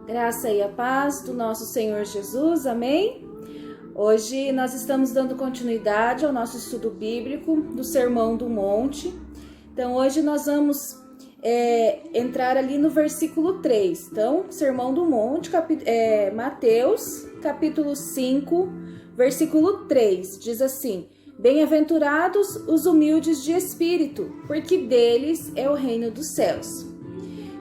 Graça e a paz do nosso Senhor Jesus, amém? Hoje nós estamos dando continuidade ao nosso estudo bíblico do Sermão do Monte. Então hoje nós vamos entrar ali no versículo 3. Então, Sermão do Monte, Mateus, capítulo 5, versículo 3, diz assim: Bem-aventurados os humildes de espírito, porque deles é o reino dos céus.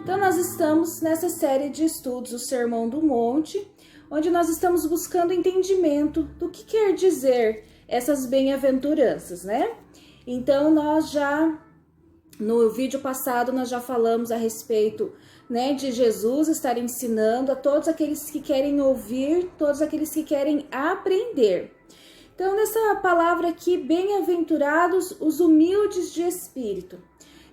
Então, nós estamos nessa série de estudos, o Sermão do Monte, onde nós estamos buscando entendimento do que quer dizer essas bem-aventuranças, né? Então, no vídeo passado, nós já falamos a respeito, né, de Jesus estar ensinando a todos aqueles que querem ouvir, todos aqueles que querem aprender. Então, nessa palavra aqui, bem-aventurados os humildes de espírito.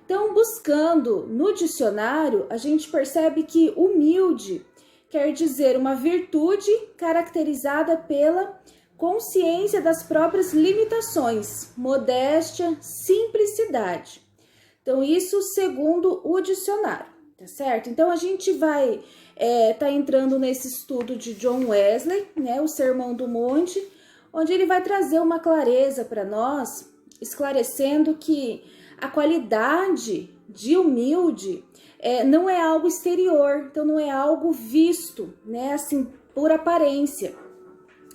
Então, buscando no dicionário, a gente percebe que humilde quer dizer uma virtude caracterizada pela consciência das próprias limitações, modéstia, simplicidade. Então, isso segundo o dicionário, tá certo? Então, a gente vai tá entrando nesse estudo de John Wesley, né, o Sermão do Monte, onde ele vai trazer uma clareza para nós, esclarecendo que a qualidade de humilde não é algo exterior, então não é algo visto, né, assim, por aparência,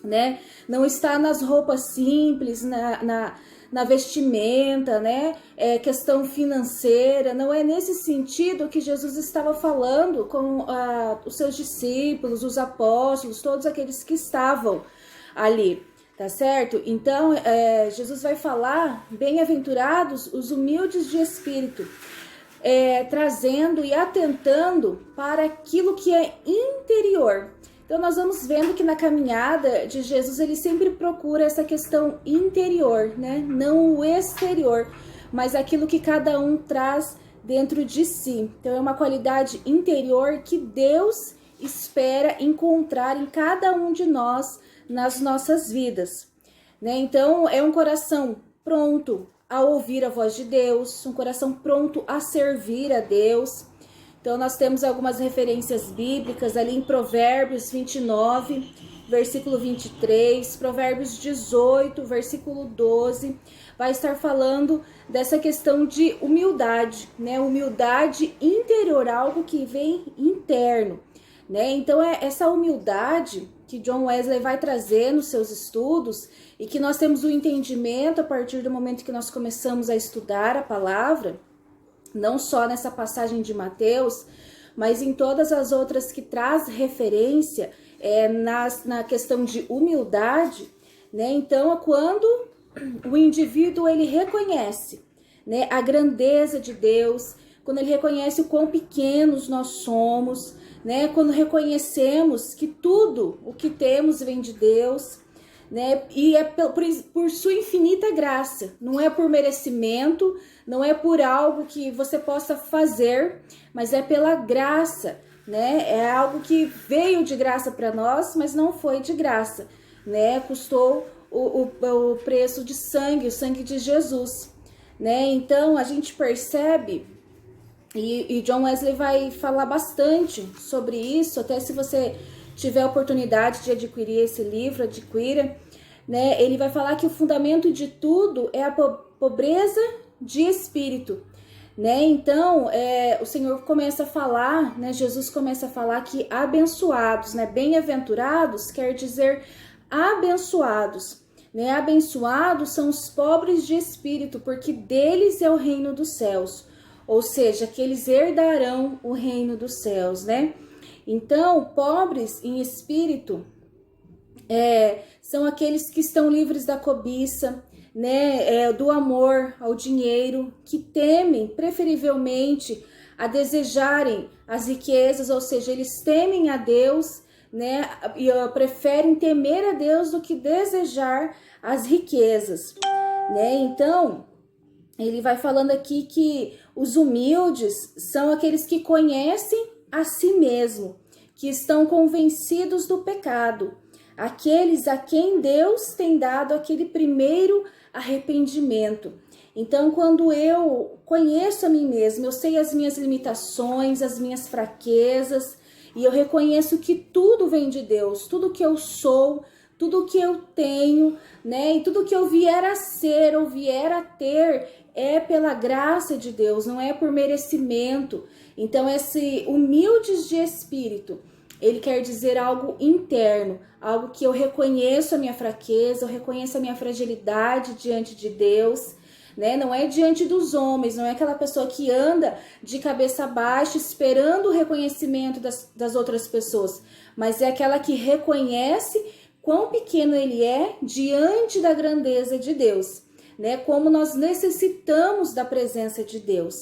né? Não está nas roupas simples, na vestimenta, né? Questão financeira, não é nesse sentido que Jesus estava falando com os seus discípulos, os apóstolos, todos aqueles que estavam ali. Tá certo? Então, Jesus vai falar, bem-aventurados os humildes de espírito, trazendo e atentando para aquilo que é interior. Então, nós vamos vendo que na caminhada de Jesus, ele sempre procura essa questão interior, né? Não o exterior, mas aquilo que cada um traz dentro de si. Então, é uma qualidade interior que Deus espera encontrar em cada um de nós, nas nossas vidas, né? Então, é um coração pronto a ouvir a voz de Deus, um coração pronto a servir a Deus. Então, nós temos algumas referências bíblicas ali em Provérbios 29, versículo 23, Provérbios 18, versículo 12, vai estar falando dessa questão de humildade, né? Humildade interior, algo que vem interno, né? Então, essa humildade que John Wesley vai trazer nos seus estudos e que nós temos o entendimento a partir do momento que nós começamos a estudar a palavra, não só nessa passagem de Mateus, mas em todas as outras que traz referência na questão de humildade, né? Então, quando o indivíduo ele reconhece, né, a grandeza de Deus, quando ele reconhece o quão pequenos nós somos, né? Quando reconhecemos que tudo o que temos vem de Deus, né? E é por sua infinita graça, não é por merecimento, não é por algo que você possa fazer, mas é pela graça, né? É algo que veio de graça para nós, mas não foi de graça, né? Custou o preço de sangue, o sangue de Jesus, né? Então a gente percebe. E John Wesley vai falar bastante sobre isso, até se você tiver a oportunidade de adquirir esse livro, adquira, né? Ele vai falar que o fundamento de tudo é a pobreza de espírito, né? Então, o Senhor começa a falar, né? Jesus começa a falar que abençoados, né? Bem-aventurados quer dizer abençoados, né? Abençoados são os pobres de espírito, porque deles é o reino dos céus. Ou seja, que eles herdarão o reino dos céus, né? Então, pobres em espírito são aqueles que estão livres da cobiça, né? Do amor ao dinheiro, que temem preferivelmente a desejarem as riquezas, ou seja, eles temem a Deus, né? E preferem temer a Deus do que desejar as riquezas, né? Então, ele vai falando aqui que os humildes são aqueles que conhecem a si mesmo, que estão convencidos do pecado, aqueles a quem Deus tem dado aquele primeiro arrependimento. Então, quando eu conheço a mim mesma, eu sei as minhas limitações, as minhas fraquezas, e eu reconheço que tudo vem de Deus, tudo que eu sou, tudo que eu tenho, né, e tudo que eu vier a ser ou vier a ter é pela graça de Deus, não é por merecimento. Então, esse humildes de espírito, ele quer dizer algo interno, algo que eu reconheço a minha fraqueza, eu reconheço a minha fragilidade diante de Deus, né? Não é diante dos homens, não é aquela pessoa que anda de cabeça baixa esperando o reconhecimento das outras pessoas, mas é aquela que reconhece quão pequeno ele é diante da grandeza de Deus, né? Como nós necessitamos da presença de Deus.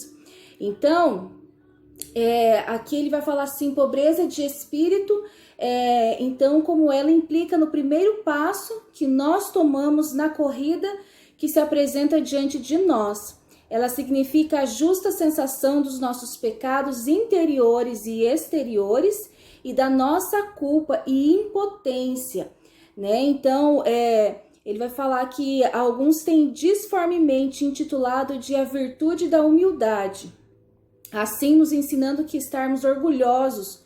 Então, aqui ele vai falar assim, pobreza de espírito, então como ela implica no primeiro passo que nós tomamos na corrida que se apresenta diante de nós. Ela significa a justa sensação dos nossos pecados interiores e exteriores e da nossa culpa e impotência, né? Então, ele vai falar que alguns têm disformemente intitulado de a virtude da humildade, assim nos ensinando que estarmos orgulhosos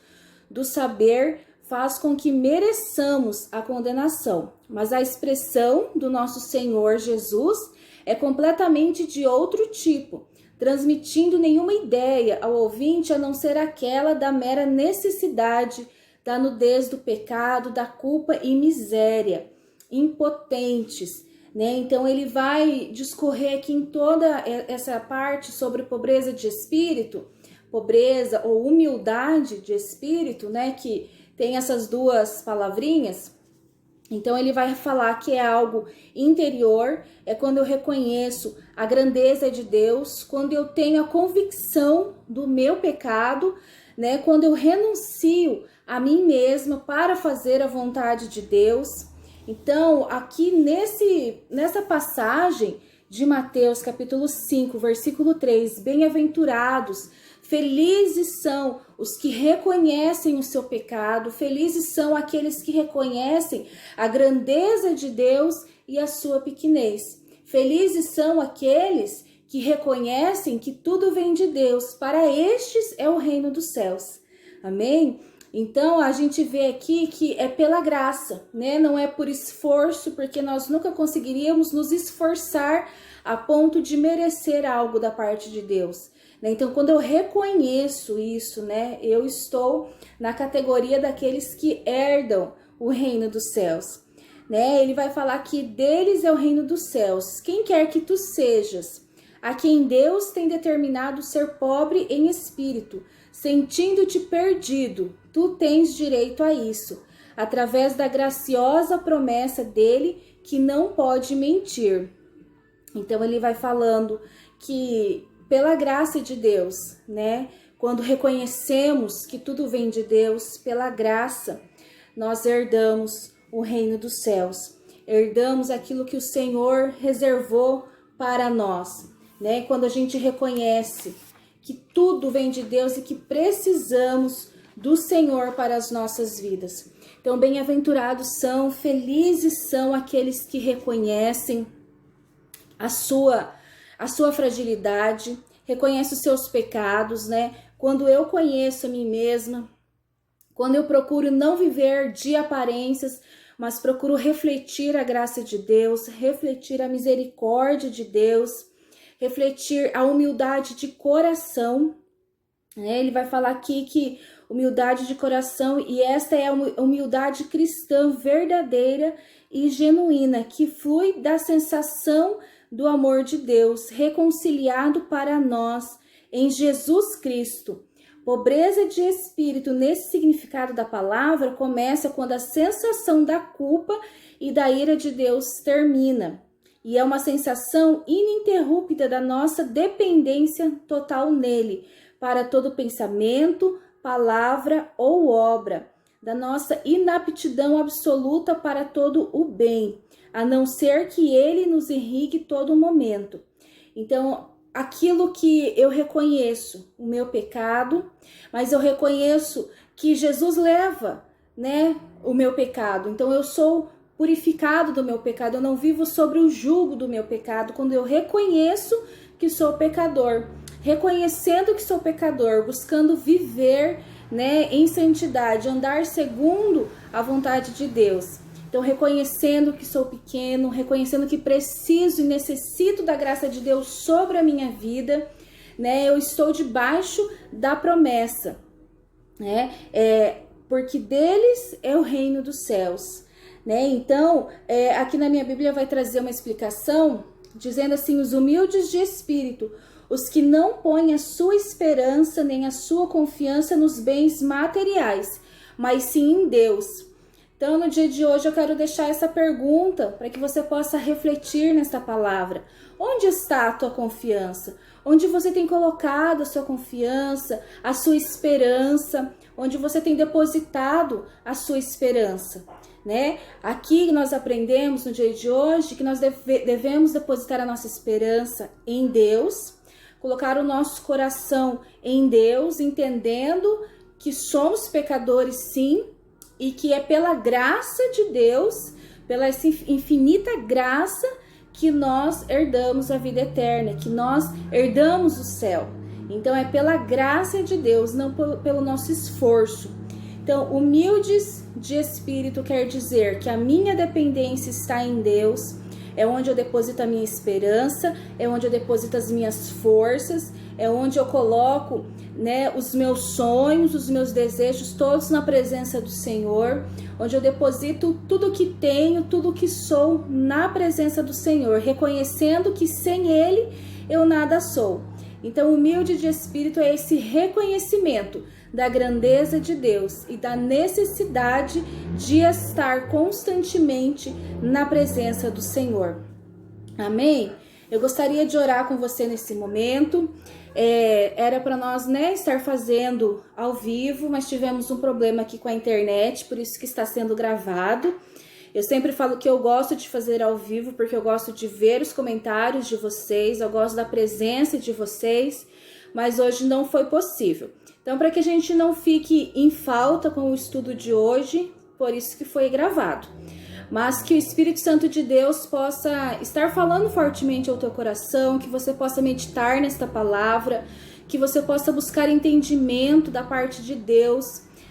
do saber faz com que mereçamos a condenação. Mas a expressão do nosso Senhor Jesus é completamente de outro tipo, transmitindo nenhuma ideia ao ouvinte a não ser aquela da mera necessidade, da nudez do pecado, da culpa e miséria, impotentes, né? Então ele vai discorrer aqui em toda essa parte sobre pobreza de espírito, pobreza ou humildade de espírito, né? Que tem essas duas palavrinhas. Então ele vai falar que é algo interior, é quando eu reconheço a grandeza de Deus, quando eu tenho a convicção do meu pecado, né? Quando eu renuncio a mim mesma para fazer a vontade de Deus. Então, aqui nessa passagem de Mateus capítulo 5, versículo 3, bem-aventurados, felizes são os que reconhecem o seu pecado, felizes são aqueles que reconhecem a grandeza de Deus e a sua pequenez. Felizes são aqueles que reconhecem que tudo vem de Deus, para estes é o reino dos céus. Amém? Então, a gente vê aqui que é pela graça, né? Não é por esforço, porque nós nunca conseguiríamos nos esforçar a ponto de merecer algo da parte de Deus. Então, quando eu reconheço isso, né? Eu estou na categoria daqueles que herdam o reino dos céus, né? Ele vai falar que deles é o reino dos céus. Quem quer que tu sejas, a quem Deus tem determinado ser pobre em espírito, sentindo-te perdido, tu tens direito a isso, através da graciosa promessa dele que não pode mentir. Então ele vai falando que pela graça de Deus, né? Quando reconhecemos que tudo vem de Deus, pela graça, nós herdamos o reino dos céus. Herdamos aquilo que o Senhor reservou para nós, né? Quando a gente reconhece que tudo vem de Deus e que precisamos do Senhor para as nossas vidas. Então, bem-aventurados são, felizes são aqueles que reconhecem a sua fragilidade, reconhece os seus pecados, né? Quando eu conheço a mim mesma, quando eu procuro não viver de aparências, mas procuro refletir a graça de Deus, refletir a misericórdia de Deus, refletir a humildade de coração, né? Ele vai falar aqui que humildade de coração, e esta é a humildade cristã verdadeira e genuína, que flui da sensação do amor de Deus, reconciliado para nós em Jesus Cristo. Pobreza de espírito, nesse significado da palavra, começa quando a sensação da culpa e da ira de Deus termina. E é uma sensação ininterrupta da nossa dependência total nele, para todo pensamento, palavra ou obra, da nossa inaptidão absoluta para todo o bem, a não ser que ele nos irrigue todo momento. Então, aquilo que eu reconheço, o meu pecado, mas eu reconheço que Jesus leva, né, o meu pecado. Então, eu sou purificado do meu pecado, eu não vivo sobre o jugo do meu pecado, quando eu reconheço que sou pecador. Reconhecendo que sou pecador, buscando viver né, em santidade, andar segundo a vontade de Deus. Então, reconhecendo que sou pequeno, reconhecendo que preciso e necessito da graça de Deus sobre a minha vida, né? Eu estou debaixo da promessa, né? Porque deles é o reino dos céus, né? Então, aqui na minha Bíblia vai trazer uma explicação, dizendo assim: os humildes de espírito, os que não põem a sua esperança nem a sua confiança nos bens materiais, mas sim em Deus. Então, no dia de hoje, eu quero deixar essa pergunta para que você possa refletir nesta palavra. Onde está a tua confiança? Onde você tem colocado a sua confiança, a sua esperança? Onde você tem depositado a sua esperança? Né? Aqui nós aprendemos no dia de hoje que nós devemos depositar a nossa esperança em Deus, colocar o nosso coração em Deus, entendendo que somos pecadores sim, e que é pela graça de Deus, pela essa infinita graça, que nós herdamos a vida eterna, que nós herdamos o céu. Então é pela graça de Deus, não pelo nosso esforço. Então, humildes de espírito quer dizer que a minha dependência está em Deus, é onde eu deposito a minha esperança, é onde eu deposito as minhas forças, é onde eu coloco, né, os meus sonhos, os meus desejos, todos na presença do Senhor, onde eu deposito tudo que tenho, tudo que sou na presença do Senhor, reconhecendo que sem Ele eu nada sou. Então, humilde de espírito é esse reconhecimento da grandeza de Deus e da necessidade de estar constantemente na presença do Senhor. Amém? Eu gostaria de orar com você nesse momento. Era para nós, né, estar fazendo ao vivo, mas tivemos um problema aqui com a internet, por isso que está sendo gravado. Eu sempre falo que eu gosto de fazer ao vivo, porque eu gosto de ver os comentários de vocês, eu gosto da presença de vocês, mas hoje não foi possível. Então, para que a gente não fique em falta com o estudo de hoje, por isso que foi gravado. Mas que o Espírito Santo de Deus possa estar falando fortemente ao teu coração, que você possa meditar nesta palavra, que você possa buscar entendimento da parte de Deus.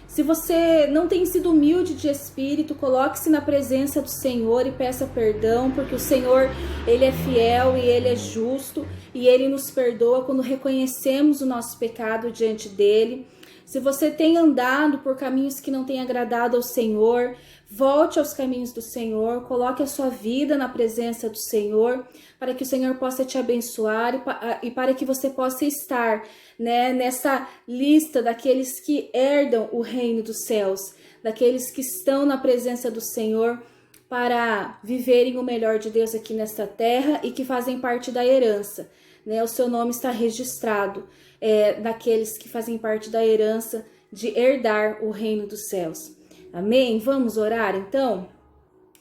Se você não tem sido humilde de espírito, coloque-se na presença do Senhor e peça perdão, porque o Senhor, Ele é fiel e Ele é justo e Ele nos perdoa quando reconhecemos o nosso pecado diante dEle. Se você tem andado por caminhos que não têm agradado ao Senhor, volte aos caminhos do Senhor, coloque a sua vida na presença do Senhor, para que o Senhor possa te abençoar e para que você possa estar, né, nessa lista daqueles que herdam o reino dos céus, daqueles que estão na presença do Senhor para viverem o melhor de Deus aqui nesta terra e que fazem parte da herança, né? O seu nome está registrado daqueles que fazem parte da herança de herdar o reino dos céus. Amém? Vamos orar então?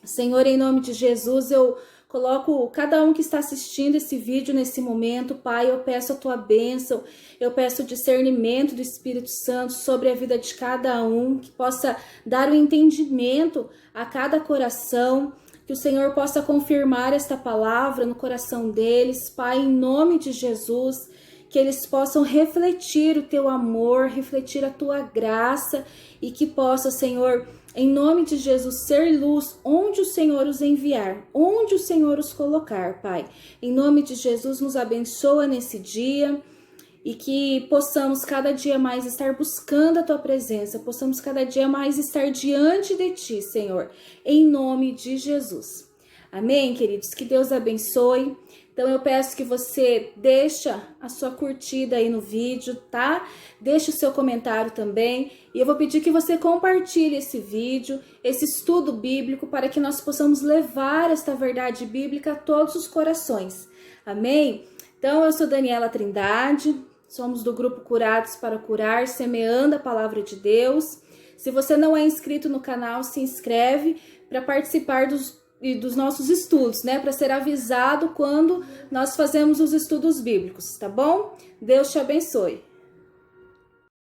Senhor, em nome de Jesus, eu coloco cada um que está assistindo esse vídeo nesse momento, Pai, eu peço a tua bênção, eu peço o discernimento do Espírito Santo sobre a vida de cada um, que possa dar o entendimento a cada coração, que o Senhor possa confirmar esta palavra no coração deles, Pai, em nome de Jesus, que eles possam refletir o teu amor, refletir a tua graça e que possa, Senhor, em nome de Jesus, ser luz onde o Senhor os enviar, onde o Senhor os colocar, Pai. Em nome de Jesus, nos abençoa nesse dia e que possamos cada dia mais estar buscando a tua presença, possamos cada dia mais estar diante de ti, Senhor, em nome de Jesus. Amém, queridos? Que Deus abençoe. Então eu peço que você deixa a sua curtida aí no vídeo, tá? Deixa o seu comentário também. E eu vou pedir que você compartilhe esse vídeo, esse estudo bíblico, para que nós possamos levar esta verdade bíblica a todos os corações. Amém? Então eu sou Daniela Trindade, somos do grupo Curados para Curar, semeando a palavra de Deus. Se você não é inscrito no canal, se inscreve para participar dos nossos estudos, né? Para ser avisado quando nós fazemos os estudos bíblicos, tá bom? Deus te abençoe.